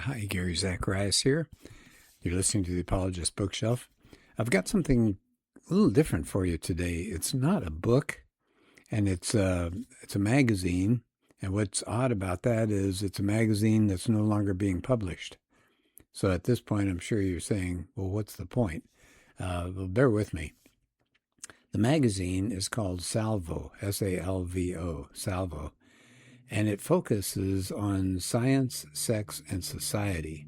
Hi, Gary Zacharias here. You're listening to the Apologist Bookshelf. I've got something a little different for you today. It's not a book, and it's a magazine. And what's odd about that is it's a magazine that's no longer being published. So at this point, I'm sure you're saying, "Well, what's the point?" Well, bear with me. The magazine is called Salvo, Salvo, Salvo, and it focuses on science, sex, and society.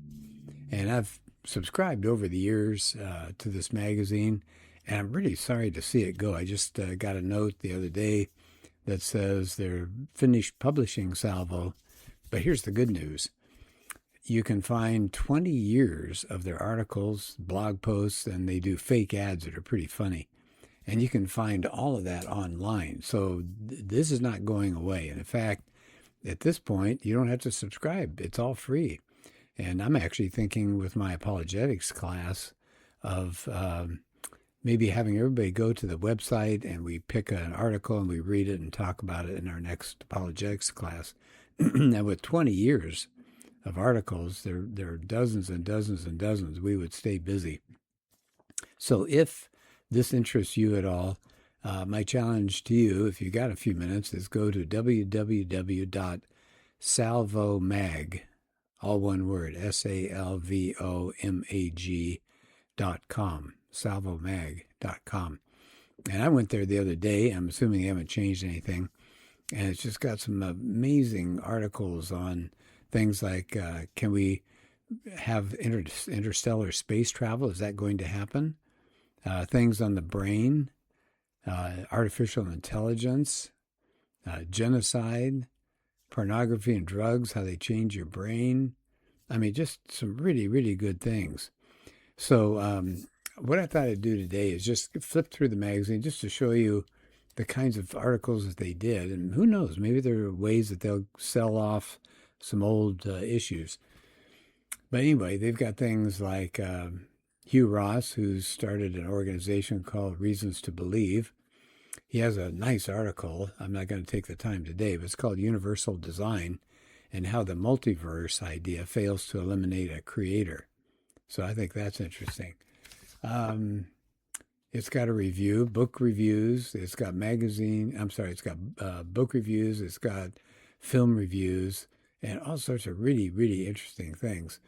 And I've subscribed over the years to this magazine, and I'm really sorry to see it go. I just got a note the other day that says they're finished publishing Salvo, but here's the good news. You can find 20 years of their articles, blog posts, and they do fake ads that are pretty funny. And you can find all of that online. So this is not going away. And in fact, at this point, you don't have to subscribe. It's all free. And I'm actually thinking with my apologetics class of maybe having everybody go to the website and we pick an article and we read it and talk about it in our next apologetics class. And with 20 years of articles, there are dozens and dozens and dozens. We would stay busy. So if this interests you at all, my challenge to you, if you got a few minutes, is go to www.salvomag, all one word, salvomag.com, salvomag.com. And I went there the other day. I'm assuming they haven't changed anything. And it's just got some amazing articles on things like, can we have interstellar space travel? Is that going to happen? Things on the brain, artificial intelligence, genocide, pornography and drugs, how they change your brain. I mean, just some really, really good things. So what I thought I'd do today is just flip through the magazine just to show you the kinds of articles that they did. And who knows, maybe there are ways that they'll sell off some old issues. But anyway, they've got things like Hugh Ross, who's started an organization called Reasons to Believe. He has a nice article. I'm not going to take the time today, but it's called Universal Design and How the Multiverse Idea Fails to Eliminate a Creator. So I think that's interesting. It's got a review, book reviews. It's got it's got book reviews. It's got film reviews and all sorts of really, really interesting things.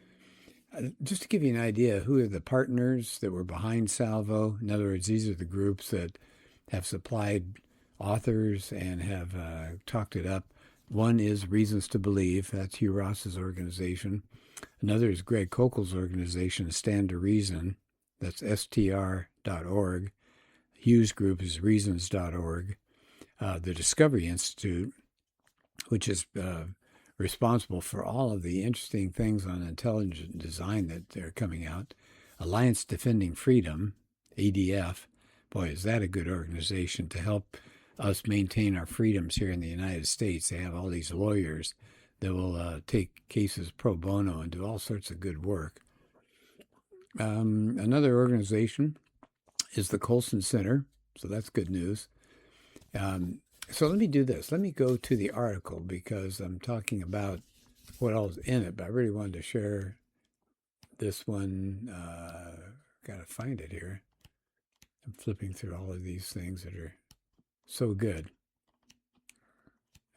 Just to give you an idea, who are the partners that were behind Salvo? In other words, these are the groups that have supplied authors and have talked it up. One is Reasons to Believe. That's Hugh Ross's organization. Another is Greg Koukl's organization, Stand to Reason. That's str.org. Hugh's group is reasons.org. The Discovery Institute, which is responsible for all of the interesting things on intelligent design that are coming out. Alliance Defending Freedom, ADF. Boy, is that a good organization to help us maintain our freedoms here in the United States. They have all these lawyers that will take cases pro bono and do all sorts of good work. Another organization is the Colson Center, so that's good news. So let me do this. Let me go to the article because I'm talking about what else is in it, but I really wanted to share this one. Got to find it here. I'm flipping through all of these things that are so good.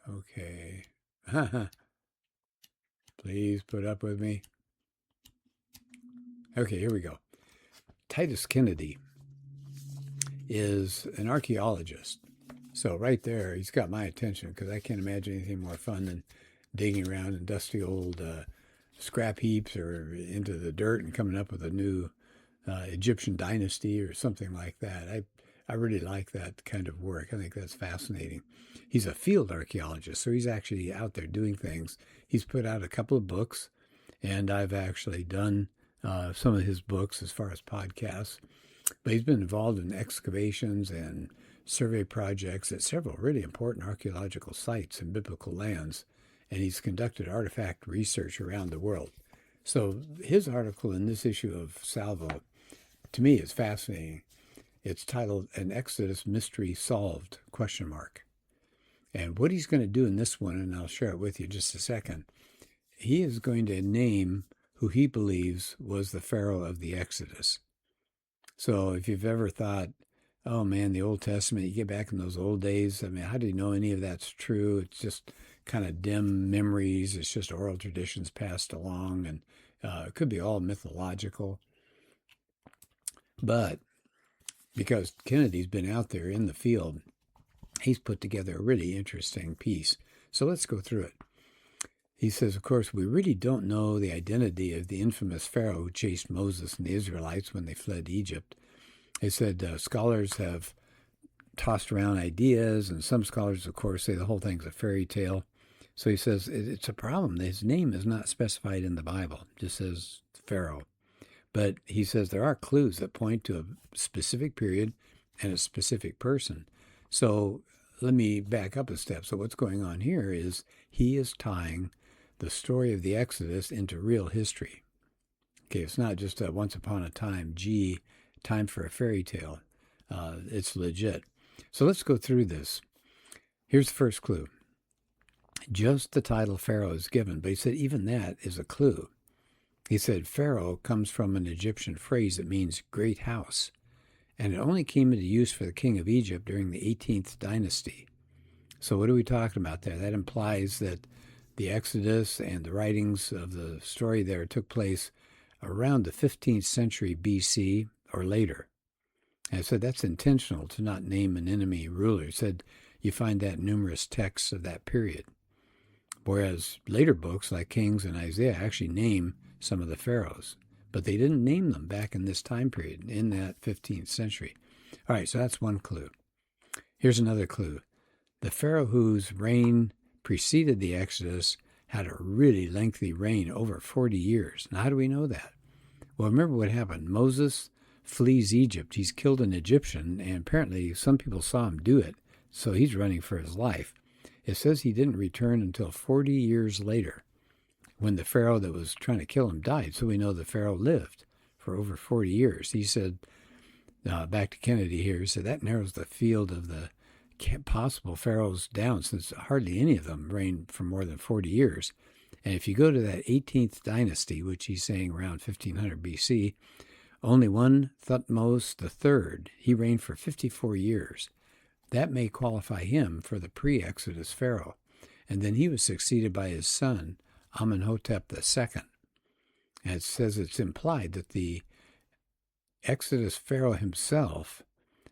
Okay. Please put up with me. Okay, here we go. Titus Kennedy is an archaeologist. So right there, he's got my attention because I can't imagine anything more fun than digging around in dusty old scrap heaps or into the dirt and coming up with a new Egyptian dynasty or something like that. I really like that kind of work. I think that's fascinating. He's a field archaeologist, so he's actually out there doing things. He's put out a couple of books, and I've actually done some of his books as far as podcasts. But he's been involved in excavations and survey projects at several really important archaeological sites in biblical lands, and he's conducted artifact research around the world. So his article in this issue of Salvo, to me, is fascinating. It's titled An Exodus Mystery Solved, ? And what he's going to do in this one, and I'll share it with you in just a second, he is going to name who he believes was the Pharaoh of the Exodus. So if you've ever thought, oh man, the Old Testament, you get back in those old days, I mean, how do you know any of that's true? It's just kind of dim memories. It's just oral traditions passed along, and it could be all mythological. But because Kennedy's been out there in the field, he's put together a really interesting piece. So let's go through it. He says, of course, we really don't know the identity of the infamous Pharaoh who chased Moses and the Israelites when they fled Egypt. He said scholars have tossed around ideas, and some scholars, of course, say the whole thing's a fairy tale. So he says it's a problem. His name is not specified in the Bible. It just says Pharaoh. But he says there are clues that point to a specific period and a specific person. So let me back up a step. So what's going on here is he is tying the story of the Exodus into real history. Okay, it's not just a once upon a time, time for a fairy tale. It's legit. So let's go through this. Here's the first clue. Just the title Pharaoh is given, but he said even that is a clue. He said Pharaoh comes from an Egyptian phrase that means great house, and it only came into use for the king of Egypt during the 18th dynasty. So what are we talking about there? That implies that the Exodus and the writings of the story there took place around the 15th century BC or later. And I said that's intentional to not name an enemy ruler. He said you find that in numerous texts of that period. Whereas later books like Kings and Isaiah actually name some of the pharaohs, but they didn't name them back in this time period, in that 15th century. All right, so that's one clue. Here's another clue. The pharaoh whose reign preceded the Exodus had a really lengthy reign, over 40 years. Now, how do we know that? Well, remember what happened. Moses flees Egypt. He's killed an Egyptian, and apparently some people saw him do it, so he's running for his life. It says he didn't return until 40 years later, when the pharaoh that was trying to kill him died. So we know the pharaoh lived for over 40 years. He said, back to Kennedy here, he said that narrows the field of the possible pharaohs down, since hardly any of them reigned for more than 40 years. And if you go to that 18th dynasty, which he's saying around 1500 BC, only one, Thutmose III, he reigned for 54 years. That may qualify him for the pre-Exodus pharaoh. And then he was succeeded by his son, Amenhotep II. And it says it's implied that the Exodus pharaoh himself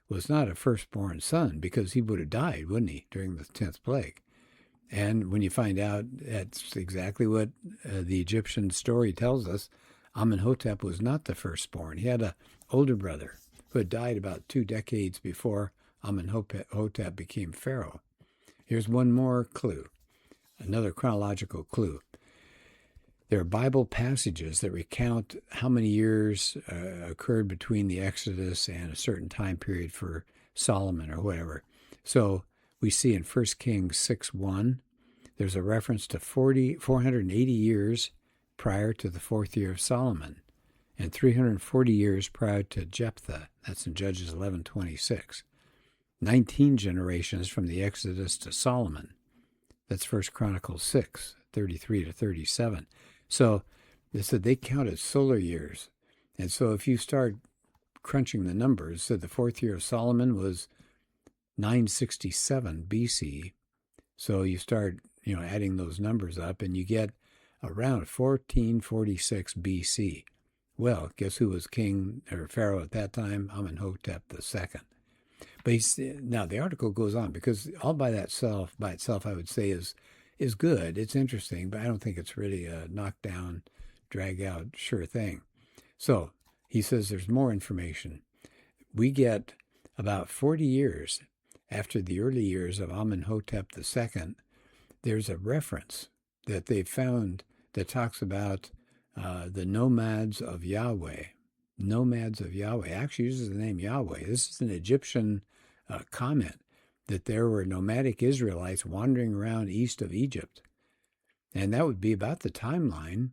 was not a firstborn son, because he would have died, wouldn't he, during the 10th plague. And when you find out that's exactly what the Egyptian story tells us, Amenhotep was not the firstborn. He had an older brother who had died about 2 decades before Amenhotep became pharaoh. Here's one more clue, another chronological clue. There are Bible passages that recount how many years occurred between the Exodus and a certain time period for Solomon or whatever. So we see in 1 Kings 6:1, there's a reference to 480 years prior to the 4th year of Solomon, and 340 years prior to Jephthah. That's in Judges 11:26. 19 generations from the Exodus to Solomon. That's 1 Chronicles 6:33 to 37. So they said they counted solar years. And so if you start crunching the numbers, so the 4th year of Solomon was 967 BC. So you start, adding those numbers up, and you get around 1446 BC. Well, guess who was king or pharaoh at that time? Amenhotep II. But now the article goes on, because all by itself, I would say is good. It's interesting, but I don't think it's really a knockdown, drag out, sure thing. So he says there's more information. We get about 40 years after the early years of Amenhotep II, there's a reference that they found that talks about the nomads of Yahweh. Nomads of Yahweh actually uses the name Yahweh. This is an Egyptian comment that there were nomadic Israelites wandering around east of Egypt. And that would be about the timeline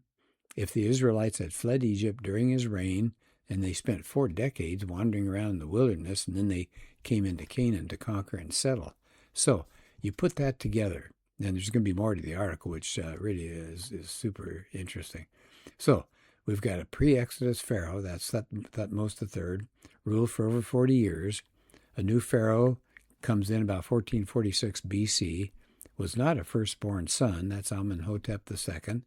if the Israelites had fled Egypt during his reign, and they spent 4 decades wandering around in the wilderness, and then they came into Canaan to conquer and settle. So you put that together, and there's going to be more to the article, which really is super interesting. So We've got a pre-Exodus Pharaoh, that's Thutmose III, ruled for over 40 years. A new Pharaoh comes in about 1446 BC, was not a firstborn son, that's Amenhotep II.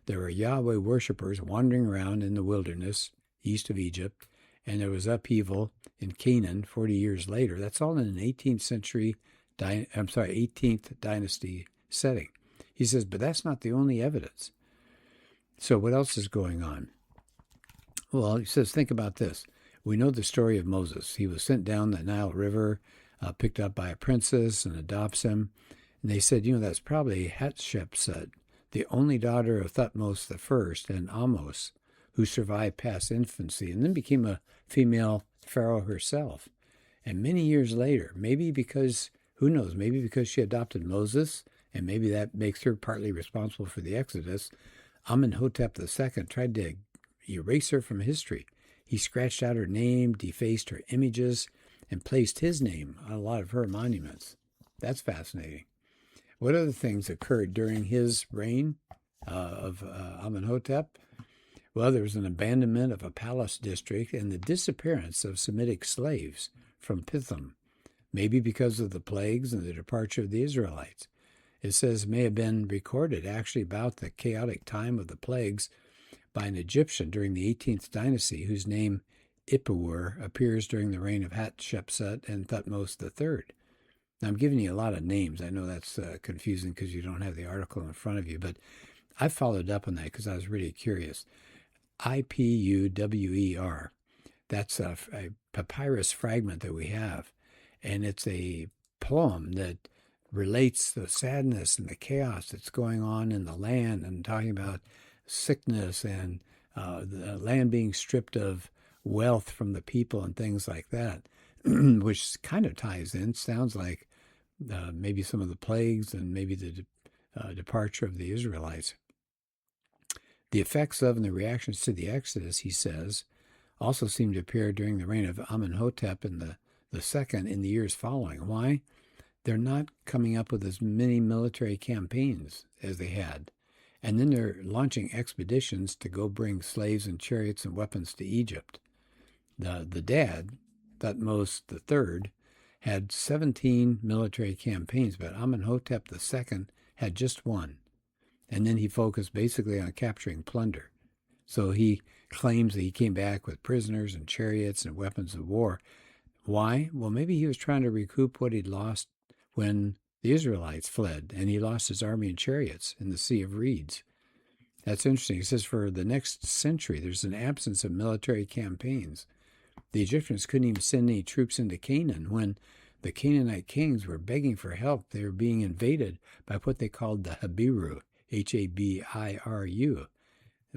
There were Yahweh worshippers wandering around in the wilderness east of Egypt, and there was upheaval in Canaan 40 years later. That's all in an 18th dynasty setting. He says, but that's not the only evidence. So what else is going on? Well, he says, think about this. We know the story of Moses. He was sent down the Nile River, picked up by a princess and adopts him. And they said, that's probably Hatshepsut, the only daughter of Thutmose I and Ahmose, who survived past infancy and then became a female pharaoh herself. And many years later, maybe because, who knows, maybe because she adopted Moses, and maybe that makes her partly responsible for the Exodus, Amenhotep II tried to erase her from history. He scratched out her name, defaced her images, and placed his name on a lot of her monuments. That's fascinating. What other things occurred during his reign of Amenhotep? Well, there was an abandonment of a palace district and the disappearance of Semitic slaves from Pithom, maybe because of the plagues and the departure of the Israelites. It says may have been recorded actually about the chaotic time of the plagues by an Egyptian during the 18th dynasty whose name Ipuwer appears during the reign of Hatshepsut and Thutmose III. Now, I'm giving you a lot of names. I know that's confusing because you don't have the article in front of you, but I followed up on that because I was really curious. Ipuwer, that's a papyrus fragment that we have, and it's a poem that relates the sadness and the chaos that's going on in the land and talking about sickness and the land being stripped of wealth from the people and things like that, which kind of ties in, sounds like maybe some of the plagues and maybe the departure of the Israelites. The effects of and the reactions to the Exodus, he says, also seem to appear during the reign of Amenhotep and the second in the years following. Why? They're not coming up with as many military campaigns as they had. And then they're launching expeditions to go bring slaves and chariots and weapons to Egypt. The dad, Thutmose III, had 17 military campaigns, but Amenhotep II had just one. And then he focused basically on capturing plunder. So he claims that he came back with prisoners and chariots and weapons of war. Why? Well, maybe he was trying to recoup what he'd lost when the Israelites fled, and he lost his army and chariots in the Sea of Reeds. That's interesting. He says for the next century, there's an absence of military campaigns. The Egyptians couldn't even send any troops into Canaan when the Canaanite kings were begging for help. They were being invaded by what they called the Habiru, Habiru,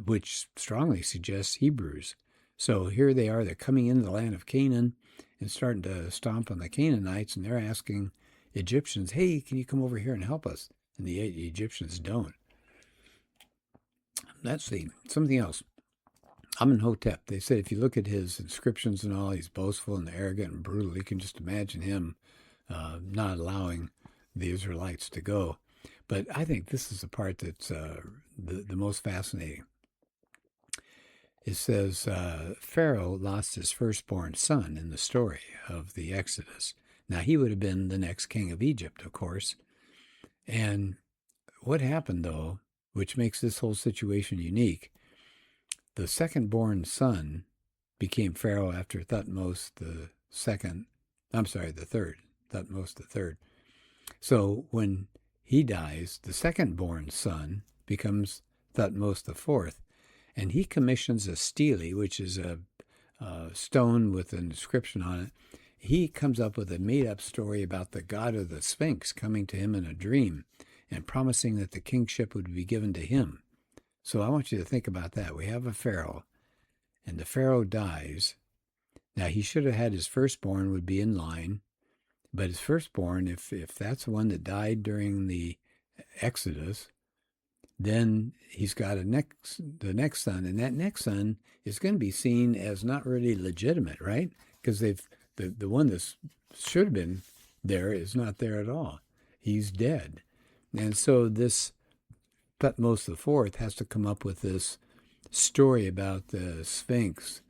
which strongly suggests Hebrews. So here they are, they're coming into the land of Canaan and starting to stomp on the Canaanites, and they're asking Egyptians, hey, can you come over here and help us? And the Egyptians don't. Let's see, something else. Amenhotep, they said if you look at his inscriptions and all, he's boastful and arrogant and brutal. You can just imagine him not allowing the Israelites to go. But I think this is the part that's the most fascinating. It says Pharaoh lost his firstborn son in the story of the Exodus. Now, he would have been the next king of Egypt, of course. And what happened, though, which makes this whole situation unique, the second-born son became Pharaoh after Thutmose the third, Thutmose III. So when he dies, the second-born son becomes Thutmose IV, and he commissions a stele, which is a stone with an inscription on it. He comes up with a made-up story about the god of the Sphinx coming to him in a dream and promising that the kingship would be given to him. So I want you to think about that. We have a pharaoh, and the pharaoh dies. Now, he should have had his firstborn would be in line, but his firstborn, if that's the one that died during the Exodus, then he's got the next son, and that next son is going to be seen as not really legitimate, right? Because the one that should have been there is not there at all. He's dead. And so this Thutmose IV has to come up with this story about the Sphinx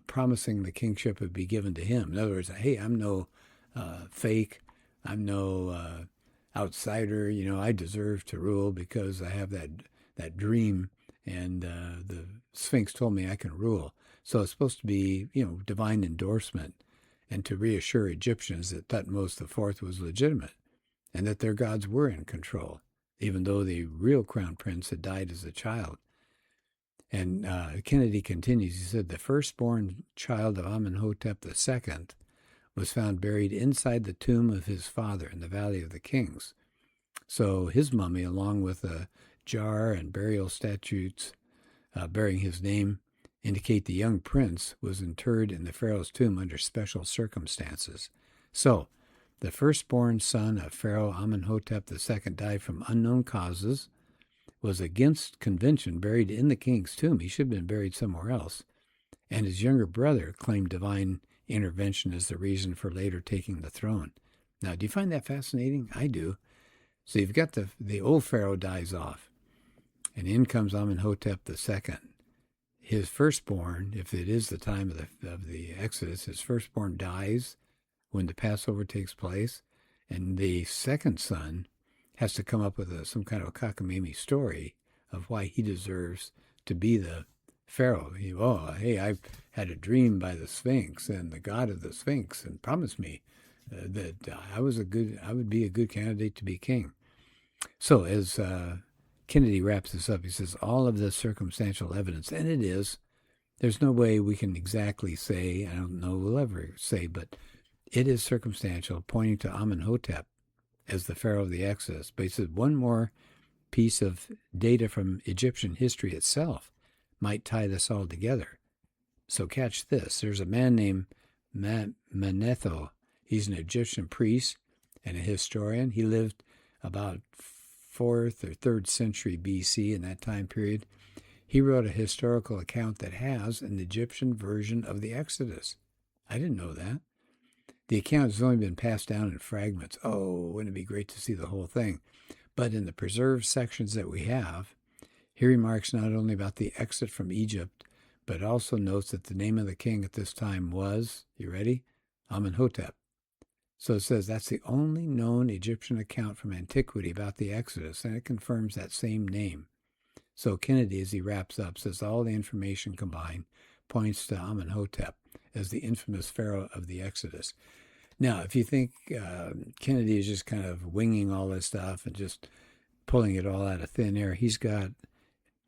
promising the kingship would be given to him. In other words, hey, I'm no fake, I'm no outsider. I deserve to rule because I have that dream, and the Sphinx told me I can rule. So it's supposed to be, divine endorsement, and to reassure Egyptians that Thutmose IV was legitimate and that their gods were in control, even though the real crown prince had died as a child. And Kennedy continues, he said, the firstborn child of Amenhotep II was found buried inside the tomb of his father in the Valley of the Kings. So his mummy, along with a jar and burial statutes bearing his name, indicate the young prince was interred in the pharaoh's tomb under special circumstances. So the firstborn son of Pharaoh Amenhotep II died from unknown causes, was against convention, buried in the king's tomb. He should have been buried somewhere else. And his younger brother claimed divine intervention as the reason for later taking the throne. Now, do you find that fascinating? I do. So you've got the old pharaoh dies off, and in comes Amenhotep II. His firstborn, if it is the time of the Exodus, his firstborn dies when the Passover takes place, and the second son has to come up with some kind of a cockamamie story of why he deserves to be the pharaoh. Hey, I've had a dream by the Sphinx and the god of the Sphinx, and promised me that I would be a good candidate to be king. So as Kennedy wraps this up, he says, all of this circumstantial evidence, and it is, there's no way we can exactly say, I don't know we'll ever say, but it is circumstantial, pointing to Amenhotep as the pharaoh of the Exodus. But he said one more piece of data from Egyptian history itself might tie this all together. So catch this. There's a man named Manetho. He's an Egyptian priest and a historian. He lived about 4th or 3rd century BC in that time period. He wrote a historical account that has an Egyptian version of the Exodus. I didn't know that. The account has only been passed down in fragments. Oh, wouldn't it be great to see the whole thing? But in the preserved sections that we have, he remarks not only about the exit from Egypt, but also notes that the name of the king at this time was, you ready? Amenhotep. So it says that's the only known Egyptian account from antiquity about the Exodus, and it confirms that same name. So Kennedy, as he wraps up, says all the information combined points to Amenhotep as the infamous pharaoh of the Exodus. Now, if you think Kennedy is just kind of winging all this stuff and just pulling it all out of thin air, he's got,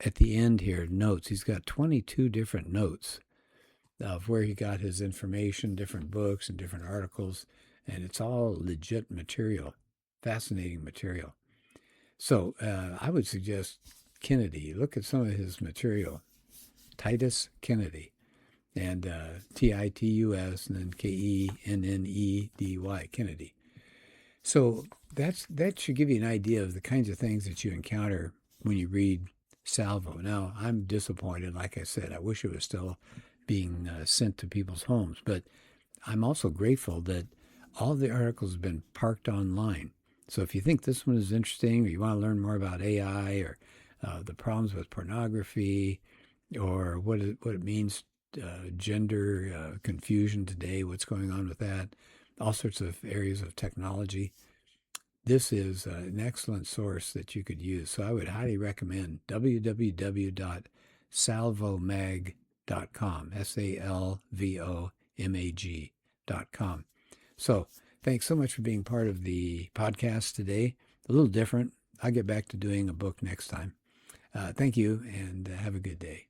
at the end here, notes. He's got 22 different notes of where he got his information, different books and different articles, and it's all legit material, fascinating material. So I would suggest Kennedy. Look at some of his material. Titus Kennedy. And Titus and then Kennedy, Kennedy. So that should give you an idea of the kinds of things that you encounter when you read Salvo. Now, I'm disappointed, like I said. I wish it was still being sent to people's homes. But I'm also grateful that all the articles have been parked online. So if you think this one is interesting, or you want to learn more about AI, or the problems with pornography, or what it means, gender confusion today, what's going on with that, all sorts of areas of technology, this is an excellent source that you could use. So I would highly recommend www.salvomag.com, SALVOMAG.com. So thanks so much for being part of the podcast today. A little different. I'll get back to doing a book next time. Thank you, and have a good day.